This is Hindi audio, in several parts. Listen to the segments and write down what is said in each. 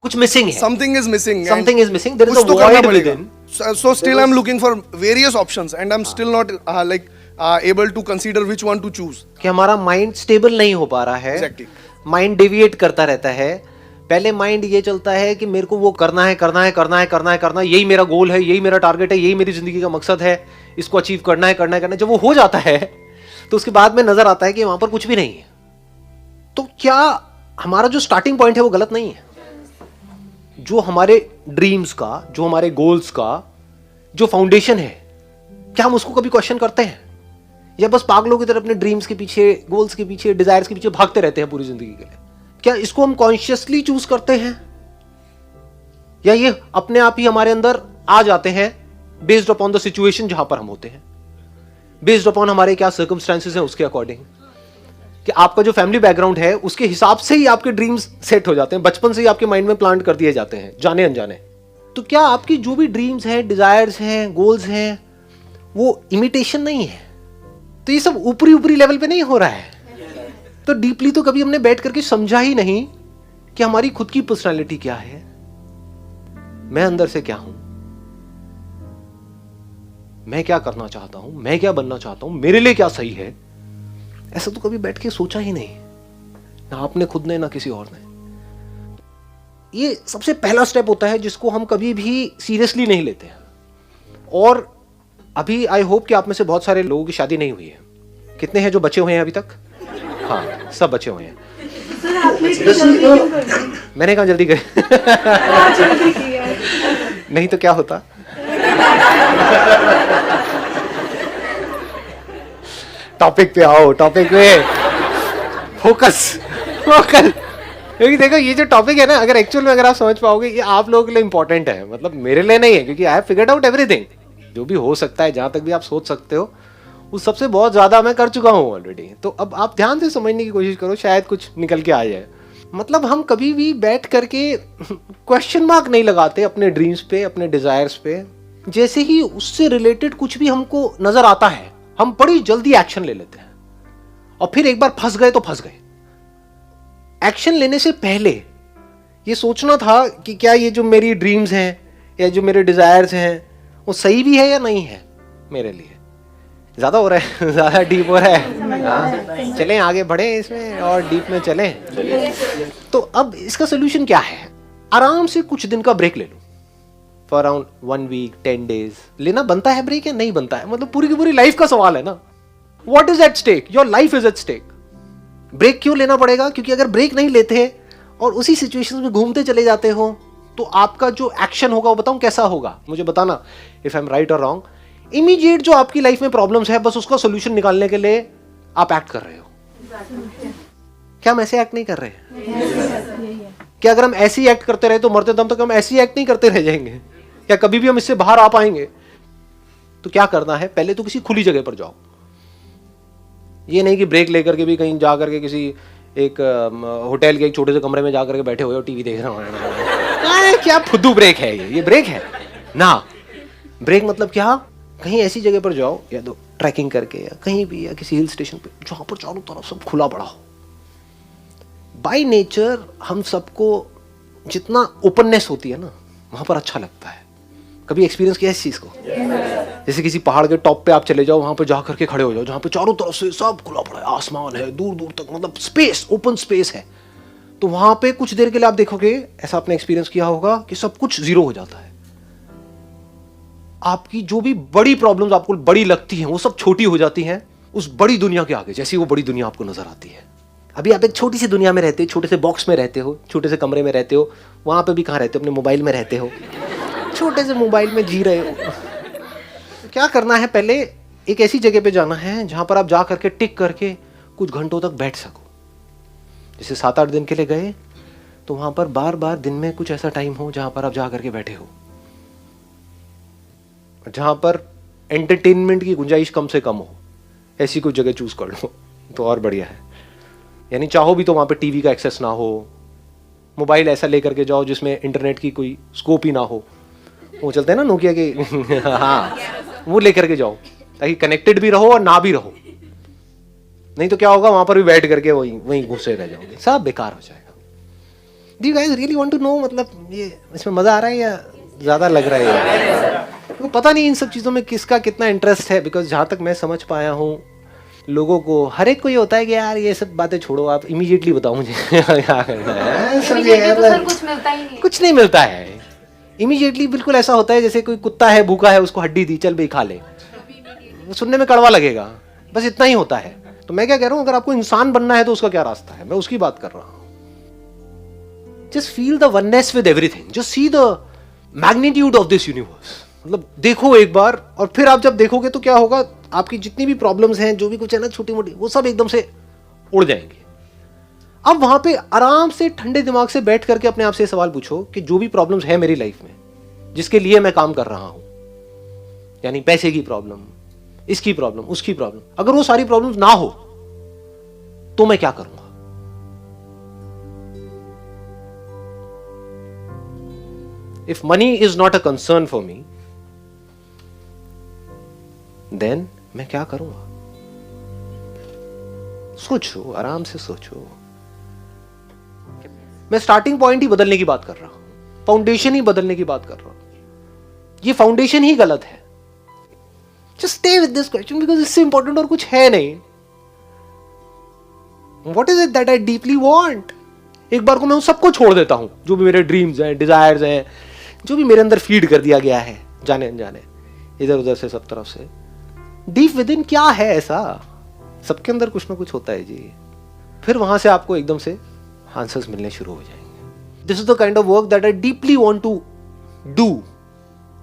कुछ मिसिंग है, something is missing. something is missing. There is कुछ a तो करना void पड़ेगा. within. So still I'm looking for various options and I'm still not able to consider which one to choose. कि हमारा माइंड स्टेबल नहीं हो पा रहा है, Exactly. माइंड डेविएट करता रहता है. पहले माइंड ये चलता है कि मेरे को वो करना है, करना है, करना है, करना है, करना है, यही मेरा गोल है, यही मेरा टारगेट है, यही मेरी जिंदगी का मकसद है, इसको अचीव करना है, करना है, करना है. जब वो हो जाता है तो उसके बाद में नजर आता है कि वहां पर कुछ भी नहीं है. तो क्या हमारा जो स्टार्टिंग पॉइंट है वो गलत नहीं है? जो हमारे ड्रीम्स का, जो हमारे गोल्स का जो फाउंडेशन है, क्या हम उसको कभी क्वेश्चन करते हैं, या बस पागलों की तरह अपने ड्रीम्स के पीछे, गोल्स के पीछे, डिजायर्स के पीछे भागते रहते हैं पूरी जिंदगी के लिए? क्या इसको हम कॉन्शियसली चूज करते हैं, या ये अपने आप ही हमारे अंदर आ जाते हैं बेस्ड अपॉन द सिचुएशन जहां पर हम होते हैं, बेस्ड अपॉन हमारे क्या सर्कमस्टेंसेस हैं उसके अकॉर्डिंग? कि आपका जो फैमिली बैकग्राउंड है उसके हिसाब से ही आपके ड्रीम्स सेट हो जाते हैं, बचपन से ही आपके माइंड में प्लांट कर दिए जाते हैं जाने अनजाने. तो क्या आपकी जो भी ड्रीम्स हैं, डिजायर्स हैं, गोल्स हैं, वो इमिटेशन नहीं है? तो ये सब ऊपरी ऊपरी लेवल पे नहीं हो रहा है. तो डीपली तो कभी हमने बैठ करके समझा ही नहीं कि हमारी खुद की पर्सनालिटी क्या है, मैं अंदर से क्या हूं, मैं क्या करना चाहता हूं, मैं क्या बनना चाहता हूं, मेरे लिए क्या सही है. ऐसा तो कभी बैठ के सोचा ही नहीं, ना आपने खुद ने, ना किसी और ने. ये सबसे पहला स्टेप होता है जिसको हम कभी भी सीरियसली नहीं लेते हैं. और अभी आई होप कि आप में से बहुत सारे लोगों की शादी नहीं हुई है. कितने हैं जो बचे हुए हैं अभी तक? हाँ, सब बचे हुए हैं. मैंने कहा जल्दी करें. नहीं तो क्या होता. टॉपिक पे आओ, टॉपिक पे फोकस, फोकस. क्योंकि देखो ये जो टॉपिक है ना, अगर एक्चुअल में अगर आप समझ पाओगे, ये आप लोगों के लिए इंपॉर्टेंट है. मतलब मेरे लिए नहीं है, क्योंकि I have figured out everything. जो भी हो सकता है, जहां तक भी आप सोच सकते हो, उस सबसे बहुत ज्यादा मैं कर चुका हूं ऑलरेडी. तो अब आप ध्यान से समझने की कोशिश करो, शायद कुछ निकल के आ जाए. मतलब हम कभी भी बैठ करके क्वेश्चन मार्क नहीं लगाते अपने ड्रीम्स पे, अपने डिजायर्स पे. जैसे ही उससे रिलेटेड कुछ भी हमको नजर आता है, हम बड़ी जल्दी एक्शन ले लेते हैं. और फिर एक बार फंस गए तो फंस गए. एक्शन लेने से पहले ये सोचना था कि क्या ये जो मेरी ड्रीम्स हैं या जो मेरे डिजायर्स हैं वो सही भी है या नहीं है मेरे लिए. ज्यादा हो रहा है, ज्यादा डीप हो रहा है. हाँ, चलें आगे बढ़े इसमें और डीप में चलें. तो अब इसका सोल्यूशन क्या है? आराम से कुछ दिन का ब्रेक ले लो. For around 1 week, 10 days. लेना बनता है ब्रेक या नहीं बनता है? मतलब पूरी की पूरी लाइफ का सवाल है ना. What is at stake? Your life is at stake. Break क्यों लेना पड़ेगा? क्योंकि अगर ब्रेक नहीं लेते और उसी सिचुएशन में घूमते चले जाते हो, तो आपका जो एक्शन होगा वो बताऊं कैसा होगा, मुझे बताना इफ आई एम राइट और रॉन्ग. इमीडिएट जो आपकी लाइफ में प्रॉब्लम्स है, बस उसका सोल्यूशन निकालने के लिए आप एक्ट कर रहे हो. क्या हम ऐसे एक्ट नहीं कर रहे हैं? क्या अगर हम ऐसे ही एक्ट करते रहे तो मरते दम तक हम ऐसे ही एक्ट नहीं करते रह जाएंगे? क्या कभी भी हम इससे बाहर आ पाएंगे? तो क्या करना है, पहले तो किसी खुली जगह पर जाओ. ये नहीं कि ब्रेक लेकर के भी कहीं जा करके किसी एक होटल के एक छोटे से कमरे में जाकर के बैठे हुए हो, टीवी देख रहे हो. क्या फुद्दू ब्रेक है ये ब्रेक है ना. ब्रेक मतलब क्या, कहीं ऐसी जगह पर जाओ, या तो ट्रैकिंग करके या कहीं भी, या किसी हिल स्टेशन पे जहां पर चारों तरफ सब खुला पड़ा हो. बाय नेचर हम सबको जितना ओपननेस होती है ना, वहां पर अच्छा लगता है. कभी एक्सपीरियंस किया इस चीज को? जैसे किसी पहाड़ के टॉप पे आप चले जाओ, वहां पे जा करके खड़े हो जाओ, जहां पे चारों तरफ से सब खुला पड़ा है, आसमान है दूर दूर तक, मतलब स्पेस, ओपन स्पेस है. तो वहां पे कुछ देर के लिए आप देखोगे, ऐसा आपने एक्सपीरियंस किया होगा कि सब कुछ जीरो हो जाता है. आपकी जो भी बड़ी प्रॉब्लम्स आपको बड़ी लगती हैं, वो सब छोटी हो जाती हैं उस बड़ी दुनिया के आगे. जैसी वो बड़ी दुनिया आपको नजर आती है. अभी आप एक छोटी सी दुनिया में रहते हो, छोटे से बॉक्स में रहते हो, छोटे से कमरे में रहते हो. वहां पे भी कहां रहते हो? अपने मोबाइल में रहते हो, छोटे से मोबाइल में जी रहे हो. क्या करना है, पहले एक ऐसी जगह पे जाना है जहां पर आप जा करके टिक करके कुछ घंटों तक बैठ सको. जैसे 7-8 दिन के लिए गए, तो वहां पर बार बार दिन में कुछ ऐसा टाइम हो जहां पर आप जा करके बैठे हो, जहां पर एंटरटेनमेंट की गुंजाइश कम से कम हो. ऐसी कोई जगह चूज कर लो तो और बढ़िया है. यानी चाहो भी तो वहां पे टीवी का एक्सेस ना हो, मोबाइल ऐसा लेकर के जाओ जिसमें इंटरनेट की कोई स्कोप ही ना हो. वो चलते हैं ना नोकिया के हाँ, वो लेकर के जाओ ताकि कनेक्टेड भी रहो और ना भी रहो. नहीं तो क्या होगा, वहां पर भी बैठ करके वहीं घुसे रह जाओगे, सब बेकार हो जाएगा. Do you guys really want to know, मतलब ये इसमें मजा आ रहा है या ज्यादा लग रहा है? तो पता नहीं इन सब चीजों में किसका कितना इंटरेस्ट है, बिकॉज जहां तक मैं समझ पाया हूँ लोगों को, हर एक को ये होता है कि यार ये सब बातें छोड़ो, आप इमीडिएटली बताओ मुझे क्या करना है। कुछ मिलता ही नहीं, कुछ नहीं मिलता है इमीडिएटली। बिल्कुल ऐसा होता है जैसे कोई कुत्ता है, भूखा है, उसको हड्डी दी, चल भाई खा ले, सुनने में कड़वा लगेगा, बस इतना ही होता है। तो मैं क्या कह रहा हूं, अगर आपको इंसान बनना है तो उसका क्या रास्ता है, मैं उसकी बात कर रहा हूं। Just feel the oneness with everything, just see the magnitude of this universe. मतलब देखो एक बार, और फिर आप जब देखोगे तो क्या होगा, आपकी जितनी भी प्रॉब्लम्स हैं, जो भी कुछ है ना छोटी मोटी, वो सब एकदम से उड़ जाएंगे। अब वहां पे आराम से ठंडे दिमाग से बैठ करके अपने आप से सवाल पूछो कि जो भी प्रॉब्लम्स है मेरी लाइफ में, जिसके लिए मैं काम कर रहा हूं, यानी पैसे की प्रॉब्लम, इसकी प्रॉब्लम, उसकी प्रॉब्लम, अगर वो सारी प्रॉब्लम्स ना हो तो मैं क्या करूंगा? If money is not a concern for me, then मैं क्या करूंगा? सोचो, आराम से सोचो। मैं स्टार्टिंग पॉइंट ही बदलने की बात कर रहा हूं, फाउंडेशन ही बदलने की बात कर रहा हूं। ये फाउंडेशन ही गलत है। Just stay with this question because इससे इंपॉर्टेंट और कुछ है नहीं। What is it that I deeply want? एक बार को मैं उन सबको छोड़ देता हूं, जो भी मेरे ड्रीम्स हैं, डिजायर्स हैं, जो भी मेरे अंदर फीड कर दिया गया है जाने अनजाने, इधर उधर से, सब तरफ से। डीप विद इन क्या है ऐसा? सबके अंदर कुछ ना कुछ होता है जी। फिर वहां से आपको एकदम से आंसर्स मिलने शुरू हो जाएंगे। This is the kind of work that I deeply want to do.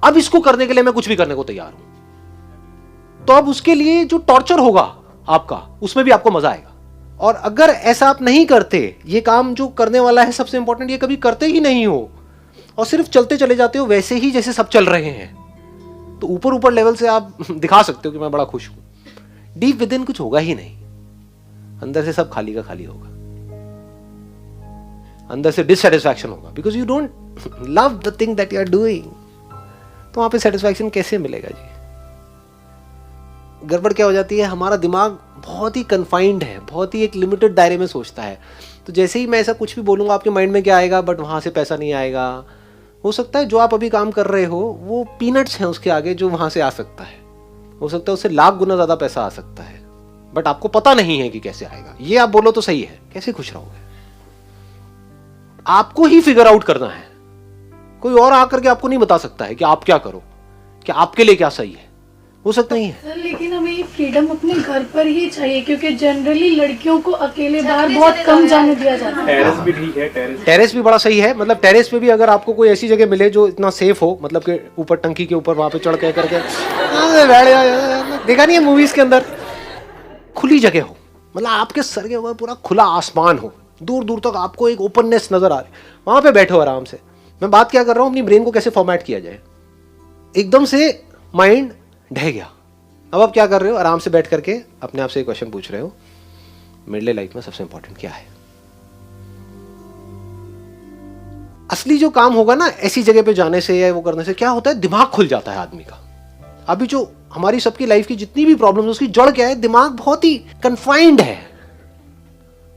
अब इसको करने के लिए मैं कुछ भी करने को तैयार हूं। तो अब उसके लिए जो टॉर्चर होगा आपका, उसमें भी आपको मजा आएगा। और अगर ऐसा आप नहीं करते, ये काम जो करने वाला है, सबसे इंपॉर्टेंट, ये कभी करते ही नहीं हो और सिर्फ चलते चले जाते हो वैसे ही जैसे सब चल रहे हैं, तो ऊपर ऊपर लेवल से आप दिखा सकते हो कि मैं बड़ा खुश हूं। डीप विद इन कुछ होगा ही नहीं, अंदर से सब खाली का खाली होगा, अंदर से डिससेटिस्फैक्शन होगा, because you don't love the thing that you are doing. तो वहां पे सेटिस्फैक्शन कैसे मिलेगा जी? गड़बड़ क्या हो जाती है, हमारा दिमाग बहुत ही कन्फाइंड है, बहुत ही एक लिमिटेड दायरे में सोचता है। तो जैसे ही मैं ऐसा कुछ भी बोलूंगा, आपके माइंड में क्या आएगा, बट वहां से पैसा नहीं आएगा। हो सकता है जो आप अभी काम कर रहे हो वो पीनट्स हैं उसके आगे जो वहां से आ सकता है। हो सकता है उससे लाख गुना ज्यादा पैसा आ सकता है, बट आपको पता नहीं है कि कैसे आएगा। ये आप बोलो तो सही है, कैसे खुश रहोगे? आपको ही फिगर आउट करना है। कोई और आकर के आपको नहीं बता सकता है कि आप क्या करो, कि आपके लिए क्या सही है। हो सकता ही है सर, लेकिन हमें ये फ्रीडम अपने घर पर ही चाहिए, क्योंकि जनरली लड़कियों को अकेले बाहर बहुत कम जाने दिया जाता है। टेरेस भी ठीक है, टेरेस भी बड़ा सही है। मतलब टेरेस पे भी अगर आपको कोई ऐसी जगह मिले जो इतना सेफ हो, मतलब कि ऊपर टंकी के ऊपर वहां पे चढ़ के करके देखा नहीं है मूवीज के अंदर, खुली जगह हो, मतलब आपके सर के ऊपर पूरा खुला आसमान हो, दूर दूर तक आपको एक ओपननेस नजर आ रही, वहां पे बैठो आराम से। मैं बात क्या कर रहा हूं, अपनी ब्रेन को कैसे फॉर्मेट किया जाए। एकदम से माइंड ढह गया। अब आप क्या कर रहे हो, आराम से बैठ करके अपने आप से एक क्वेश्चन पूछ रहे हो, मेरे लिए लाइफ में सबसे इंपॉर्टेंट क्या है? असली जो काम होगा ना ऐसी जगह पे जाने से या वो करने से, क्या होता है, दिमाग खुल जाता है आदमी का। अभी जो हमारी सबकी लाइफ की जितनी भी प्रॉब्लम्स, उसकी जड़ क्या है? दिमाग बहुत ही कन्फाइंड है,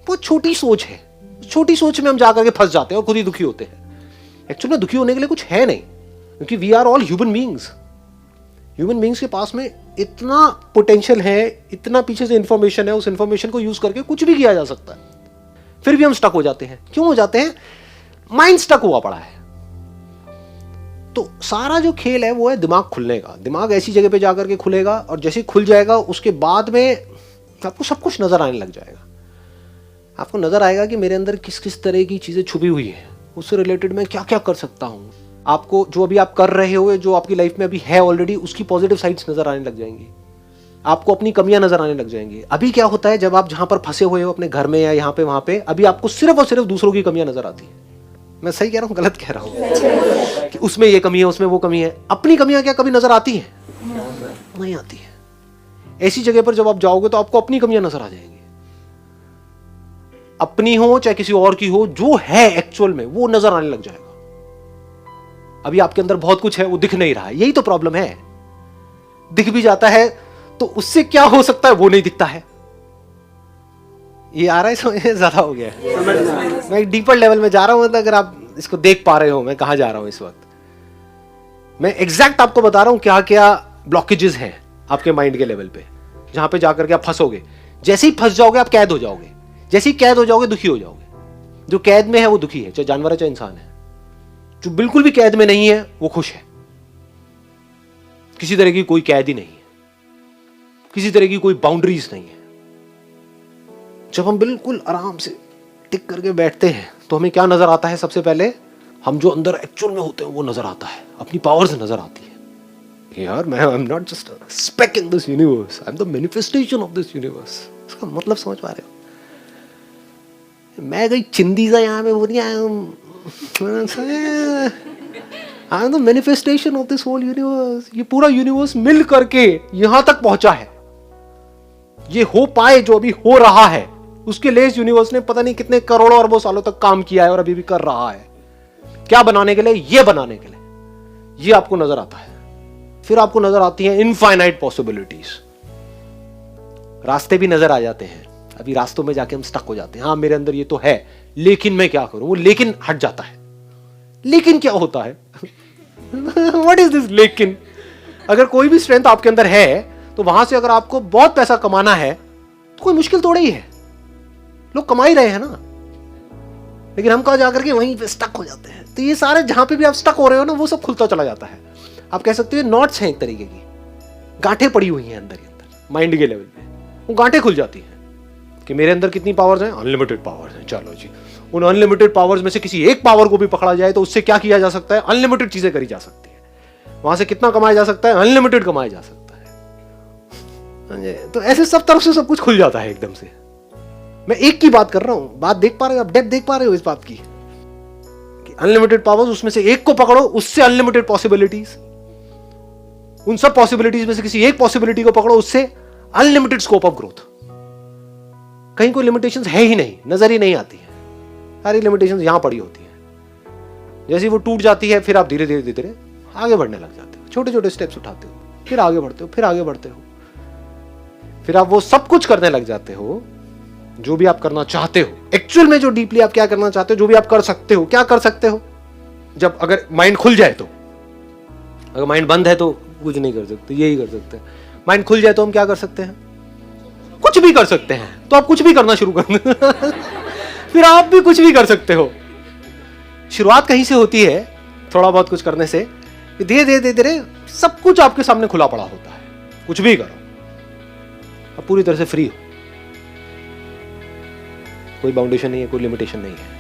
बहुत छोटी सोच है। छोटी सोच में हम जाकर के फंस जाते हैं और खुद ही दुखी होते हैं। एक्चुअली में दुखी होने के लिए कुछ है नहीं, क्योंकि we are all human beings. Human beings के पास में इतना पोटेंशियल है, इतना पीछे से इंफॉर्मेशन है, उस इंफॉर्मेशन को यूज करके कुछ भी किया जा सकता है। फिर भी हम स्टक हो जाते हैं। क्यों हो जाते हैं? माइंड स्टक हुआ पड़ा है। तो सारा जो खेल है वो है दिमाग खुलने का। दिमाग ऐसी जगह पे जाकर के खुलेगा, और जैसे ही खुल जाएगा उसके बाद में आपको सब कुछ नजर आने लग जाएगा। आपको नजर आएगा कि मेरे अंदर किस किस तरह की चीजें छुपी हुई है, उससे रिलेटेड मैं क्या क्या कर सकता हूँ। आपको जो अभी आप कर रहे हो, जो आपकी लाइफ में अभी है ऑलरेडी, उसकी पॉजिटिव साइड्स नजर आने लग जाएंगी। आपको अपनी कमियां नजर आने लग जाएंगी। अभी क्या होता है, जब आप जहां पर फंसे हुए हो अपने घर में या यहाँ पे वहां पे, अभी आपको सिर्फ और सिर्फ दूसरों की कमियां नजर आती है। मैं सही कह रहा हूँ, गलत कह रहा हूँ? कि उसमें ये कमी है, उसमें वो कमी है। अपनी कमियां क्या कभी नजर आती है? नहीं आती है। ऐसी जगह पर जब आप जाओगे तो आपको अपनी कमियां नजर आ जाएंगी। अपनी हो चाहे किसी और की हो, जो है एक्चुअल में वो नजर आने लग जाएगा। अभी आपके अंदर बहुत कुछ है, वो दिख नहीं रहा है। यही तो प्रॉब्लम है। दिख भी जाता है तो उससे क्या हो सकता है, वो नहीं दिखता है। ये आ रहा है समझ में? ज्यादा हो गया है। मैं एक डीपर लेवल में जा रहा हूँ, मतलब अगर आप इसको देख पा रहे हो मैं कहाँ जा रहा हूँ इस वक्त। मैं एग्जैक्ट आपको बता रहा हूँ क्या क्या ब्लॉकेजेस हैं आपके माइंड के लेवल पे, जहां पे जाकर के आप फंसोगे। जैसे ही फंस जाओगे आप कैद हो जाओगे, जैसे ही कैद हो जाओगे दुखी हो जाओगे। जो कैद में है वो दुखी है, चाहे जानवर है चाहे इंसान है। जो बिल्कुल भी कैद में नहीं है वो खुश है। किसी तरह की कोई कैद ही नहीं है, किसी तरह की कोई बाउंड्रीज नहीं है। जब हम बिल्कुल आराम से टिक करके बैठते हैं तो हमें क्या नजर आता है? सबसे पहले हम जो अंदर एक्चुअल में होते हैं वो नजर आता है, अपनी पावर्स नजर आती है कि यार मैं I am not just a speck in this universe, I am the manifestation of this universe. इसका मतलब समझ पा रहे हो? मैं कोई चिंदी सा यहाँ पे वो नहीं आया हूँ, I am the manifestation of this whole universe. ये पूरा यूनिवर्स मिल करके यहां तक पहुंचा है। ये हो पाए जो अभी हो रहा है उसके लिए इस यूनिवर्स ने पता नहीं कितने करोड़ों अरबों सालों तक काम किया है और अभी भी कर रहा है। क्या बनाने के लिए? ये बनाने के लिए। ये आपको नजर आता है। फिर आपको नजर आती है इनफाइनाइट पॉसिबिलिटीज। रास्ते भी नजर आ जाते हैं। अभी रास्तों में जाके हम स्टक हो जाते हैं। हाँ मेरे अंदर ये तो है लेकिन मैं क्या करूं? वो लेकिन हट जाता है। लेकिन क्या होता है? व्हाट इज दिस लेकिन? अगर कोई भी स्ट्रेंथ आपके अंदर है तो वहां से अगर आपको बहुत पैसा कमाना है तो कोई मुश्किल थोड़ा ही है। लोग कमा ही रहे हैं ना, लेकिन हम कहा जाकर के वहीं पे स्टक हो जाते हैं। तो ये सारे जहां पे भी आप स्टक हो रहे हो ना वो सब खुलता चला जाता है। आप कह सकते हो नॉट्स हैं एक तरीके की, गांठें पड़ी हुई हैं अंदर ही अंदर माइंड के लेवल पे। वो गांठें खुल जाती हैं कि मेरे अंदर कितनी पावर्स हैं? अनलिमिटेड पावर्स हैं। चलो जी, उन अनलिमिटेड पावर्स में से किसी एक पावर को भी पकड़ा जाए तो उससे क्या किया जा सकता है? अनलिमिटेड चीजें करी जा सकती है। वहां से कितना कमाया जा सकता है? अनलिमिटेड कमाया जा सकता है। तो ऐसे सब तरफ से सब कुछ खुल जाता है एकदम से। मैं एक की बात कर रहा हूं, बात देख पा रहे हो आप? डेप्थ देख पा रहे हो इस बात की? अनलिमिटेड पावर्स, उसमें से एक को पकड़ो, उससे अनलिमिटेड पॉसिबिलिटीज। उन सब पॉसिबिलिटीज में से किसी एक पॉसिबिलिटी को पकड़ो, उससे अनलिमिटेड स्कोप ऑफ ग्रोथ। कहीं कोई लिमिटेशंस है ही नहीं, नजर ही नहीं आती है। सारी लिमिटेशंस यहां पड़ी होती है। जैसे वो टूट जाती है फिर आप धीरे धीरे धीरे आगे बढ़ने लग जाते हो। छोटे छोटे स्टेप्स उठाते हो, फिर आगे बढ़ते हो, फिर आगे बढ़ते हो। फिर आप वो सब कुछ करने लग जाते हो जो भी आप करना चाहते हो। एक्चुअल में जो डीपली आप क्या करना चाहते हो, जो भी आप कर सकते हो। क्या कर सकते हो? जब अगर माइंड खुल जाए तो। अगर माइंड बंद है तो कुछ नहीं कर सकते, यही कर सकते हैं। माइंड खुल जाए तो हम क्या कर सकते हैं? कुछ भी कर सकते हैं। तो आप कुछ भी करना शुरू कर दो। फिर आप भी कुछ भी कर सकते हो। शुरुआत कहीं से होती है, थोड़ा बहुत कुछ करने से। धीरे धीरे धीरे सब कुछ आपके सामने खुला पड़ा होता है। कुछ भी करो, आप पूरी तरह से फ्री हो। कोई बाउंडेशन नहीं है, कोई लिमिटेशन नहीं है।